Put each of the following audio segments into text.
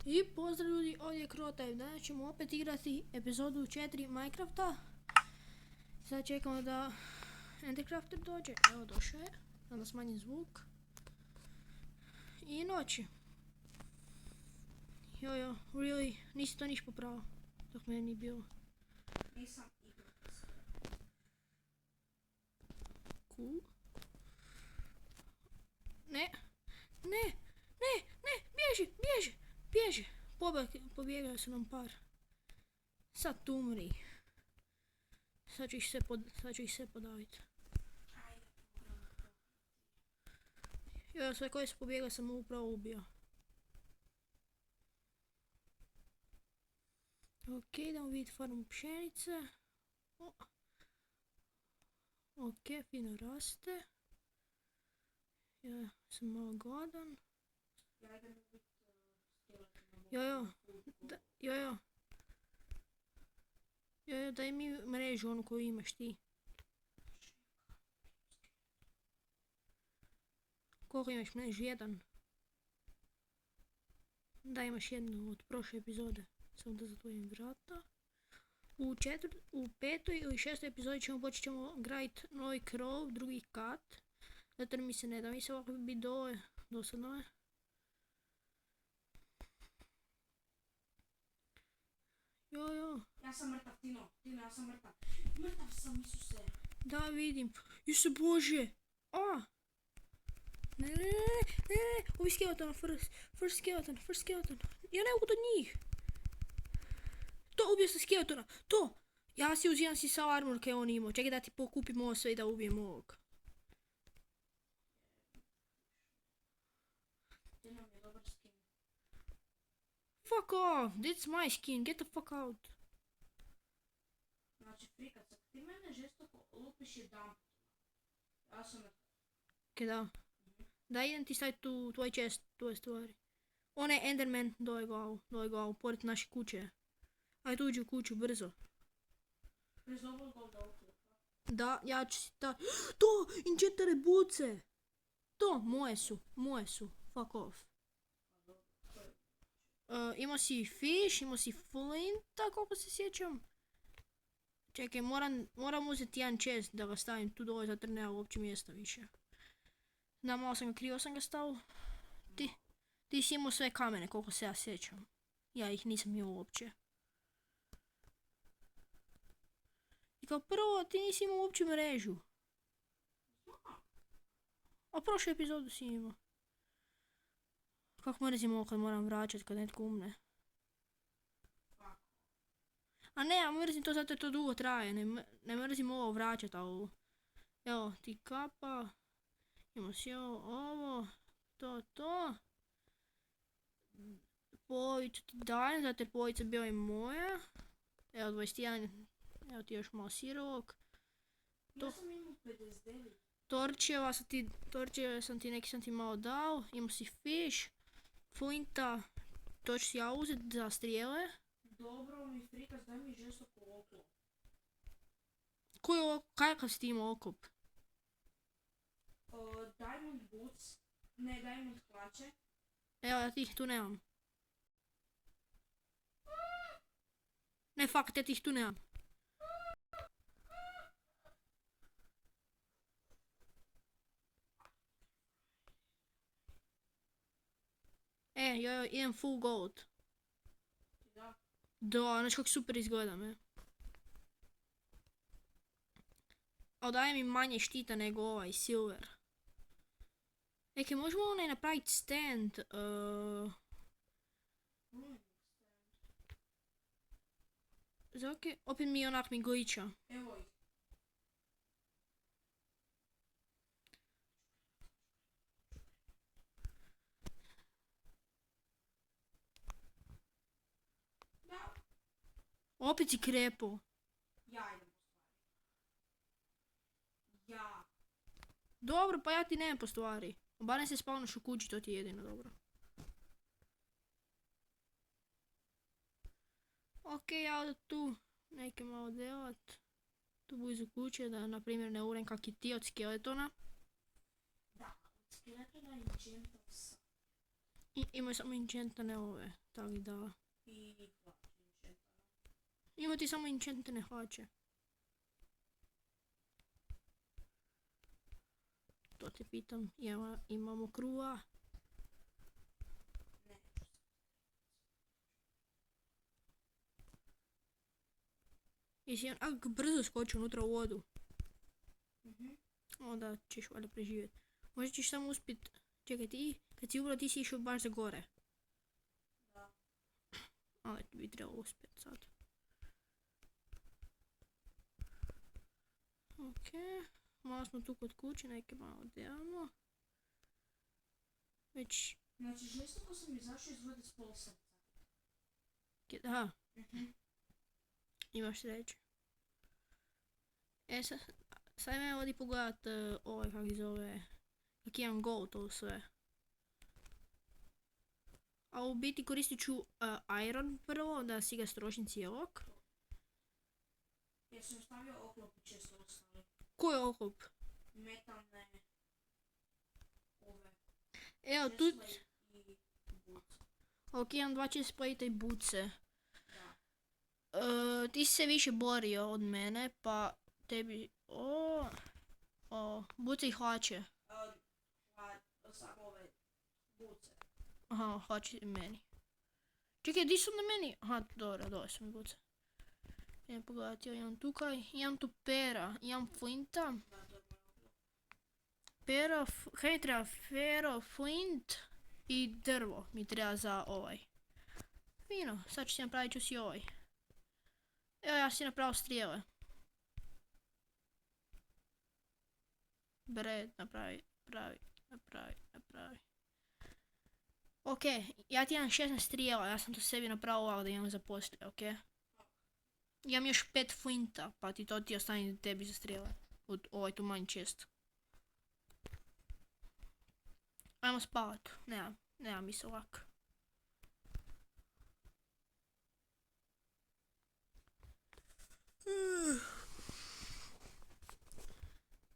I pozdrav ljudi, ovdje je Krotaj. Danas ćemo opet igrati epizodu 4 Minecrafta. Sad čekamo da Endercrafter dođe. Evo, došao je. Da smanji zvuk. I noći. Jojo, really, nisi to niš popravo. Dok meni nije bilo. Nisam igrao. Cool. Ne, bježi. Pobjegao su nam par. Sad tu umri. Sad ću ih sve podaviti. Joj, sve koje su pobjegao sam upravo ubio. Ok, idemo vidjeti farmu pšenice. Ok, fino raste. Ja sam malo gladan. Jojo, daj mi mrežu onu koju imaš ti. Koliko imaš mrežu? Jedan. Da, imaš jednu od prošle epizode. Samo da zatvorim vrata. U petoj ili šestoj epizodi ćemo graditi novi krov, drugi kat. Zato mi se ne da, mi se ovako bi dole, dosadno je. Jojo. Ja sam mrtav, Tino, ja sam mrtav. Mrtav sam, Isuse. Da, vidim. Isuse Bože. Ne. Ovi skeletona, first skeleton. Ja ne mogu do njih. To, ubio sam skeletona. To. Ja si uzimam si sav armor kaj on imao. Čekaj da ti pokupim ovo sve i da ubijem ovog. Tino mi je dobar skin. Fuck off. That's my skin. Get the fuck out. Znači, frikac, ako ti mene žestoko lupiš je dump. Ja sam mrtav. Kaj da? Da, idem ti staviti tu tvoj chest, tvoje stvari. Onaj Enderman, dole glavu, pored naše kuće. Ajde uđi u kuću, brzo. Bez ovog golda oklipa. Da, ja ću si ta... To! Enchantare buce! To, moje su. Fuck off. Imao si fish, imao si flinta, koliko se sjećam. Čekaj, moram uzeti jedan chest da ga stavim tu dole, zato nema uopće mjesta više. Da, malo sam ga krivo stavio. Ti si imao sve kamene, koliko se ja sjećam. Ja ih nisam imao uopće. I kao prvo, ti nisi imao uopće mrežu. A prošlu epizodu si imao. Kako mrzim ovo kad moram vraćati kad netko umne. A ne, ja mrzim to zato jer to dugo traje. Ne mrzim ovo vraćati, ali... Evo, ti kapa. Imamo si ovo. To. Polovicu ti dajem, zato jer polovica bila i moja. Evo 21. Evo ti još malo sirovog. Ja sam imao 59. Torčeva sam ti malo dao. Imamo si fish. Flinta. To ću si ja uzeti za strijele. Dobro mi frikac, daj mi žestoko oklop. Kakav si ti imao oklop? Diamond boots. Ne, diamond hlače. Evo, ja tih tu nemam. Ne, fakat, ja tih tu nemam. Jo, idem full gold. Da. Da, znaš kako super izgledam, Ali daje mi manje štita nego ovaj silver. Eke, možemo onaj napraviti stand. Opet mi glitcha. Evo ih. Da. Opet si krepo. Ja idem po stvari. Ja. Dobro, pa ja ti nemam po stvari. Barem se spavnaš u kući, to ti je jedino dobro. Ok, ja odo tu neke malo delat. Tu blizu kuće da, na primjer, ne urem kak i ti od skeletona. Da, od skeletona i enchantao sam. Imaju samo enchantane ove, tak da. I hlače enchantane. Ima ti samo enchantane hlače. To te pitam, imamo kruva. Ne. Jesi onak brzo skoči unutra u vodu, Mhm. onda ćeš valjda preživjeti. Možda ćeš samo uspjet, čekaj ti, kad si umro ti si išao baš za gore. Da. Ali bi trebalo uspjet sad. Ok, malo smo tu kod kuće, neke malo delamo. Već, Znači, žestoko sam izašao iz vode s pol srca. aha, Mhm. imaš sreće. E sad me vodi pogledat ovaj kak se zove, kak imam go to sve. A u biti koristit ću iron prvo, da si ga strošim cijelog. Ja sam stavio oklop i često ostali. Ko je oklop? Metalne ove Evo tu, česle i buce. ok, imam 2 chest plate i buce. Da. Ti si se više borio od mene, pa tebi, buce i hlače. Samo ove buce. Aha, hlače i meni. Čekaj, di su na meni? Aha, dobro su mi buce. Idem pogledati, ja imam tukaj, imam tu pera, imam flinta. Da, to je moj oklop. Pera, kaj mi treba? Fero, flint i drvo mi treba za ovaj. Fino, sad ću si napravit ću si ovaj. Evo ja si napravio strijele. Bread napravi. Ok, ja ti imam 16 strijela, ja sam to sebi napravio ovako da imam za poslije, ok? Imam još 5 flinta, pa ti ostane tebi za strijele. Od ovaj tu manji chest. Ajmo spavat, nema mi se ovako.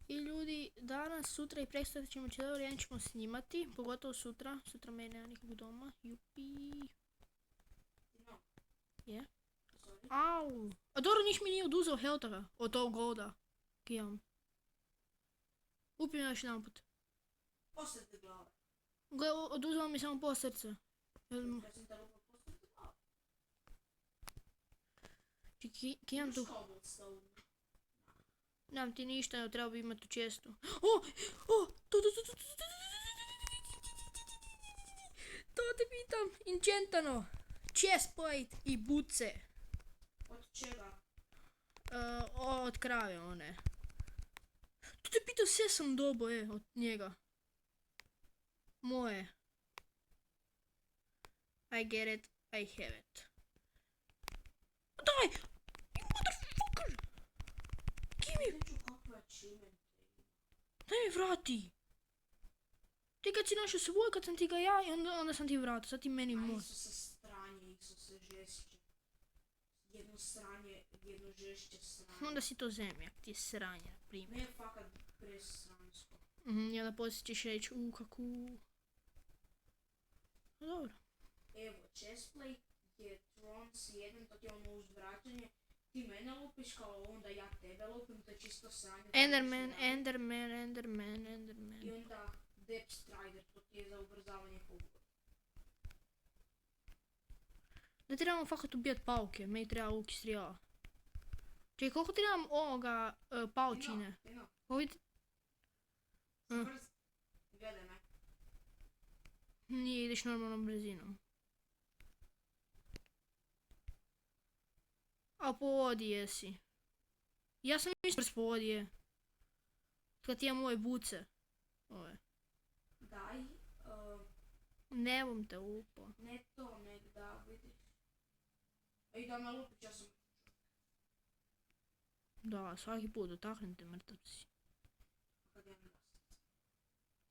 I ljudi, danas, sutra i prekosutra ćemo cijelo vrijeme ćemo snimati, pogotovo sutra. Sutra mene nema nikog doma, jupi. No. Je? Sorry. Au! A dobro, niš mi nije oduzeo healtha od tog golda. Kijam. Upi me još jedan put. Posredi glave. Gle, oduzeo mi samo pola srca. Ja sam te lupa posredi glave. Kijam tu. Cobblestone. Nemam ti ništa, treba bi imati u čestu. To te pitam, enchantano. Chestplate i buce. Od čega? Od krave one. To te pitam, sve sam dobo, od njega. Moje. I get it, I have it. Daj! You motherfucker! Give me! Vidjet ću kakve achievemente ima. Daj mi vrati! Ti kad si našao svoj, kad sam ti ga ja i onda sam ti vratio, sad ti meni A moj. Isuse stranje, Isuse žešće. Jedno sranje, jedno žešće sranje. Onda si to zemljak, ti je sranje, na primjer. Ne, fakat presranjsko. I onda poslije ćeš reći, kaku... No dobro. Evo, chestplate je Trons 1, to ti je ono uzvraćanje. Ti mene lupiš kao onda ja tebe lupim, to je čisto sranje. Enderman. I onda Depth Strider, to ti je za ubrzavanje pogovora. Da trebamo fakat ubijat pauke, meni treba luk i strijela. Čekaj, koliko trebam ovoga paučine? Eno, Koliko brz. Gledaj me. nije, ideš normalnom brzinom. A po vodi jesi. Ja sam isto brz po vodi je. Kad imam ove buce. Ove. Daj, Ne bom te lupo. ne to, nek da vidiš. I da me lupić, ja sam... Da, svaki put dotaknete mrtav si. Kad imam glasnicu.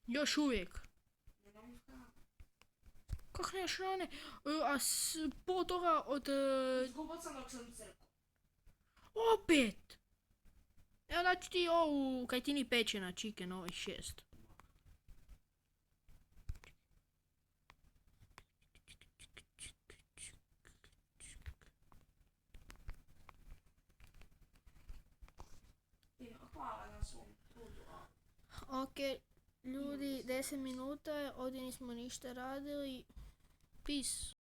Još uvijek. Nemam hranu. Kak nemaš rane? A pol toga od... Izgubao sam dok sam crkao. Opet! Evo daću ti ovu kajtini pečena chicken, ovaj 6. hvala na svom trudu, ali Ok, ljudi, 10 minuta je, ovdje nismo ništa radili. Peace.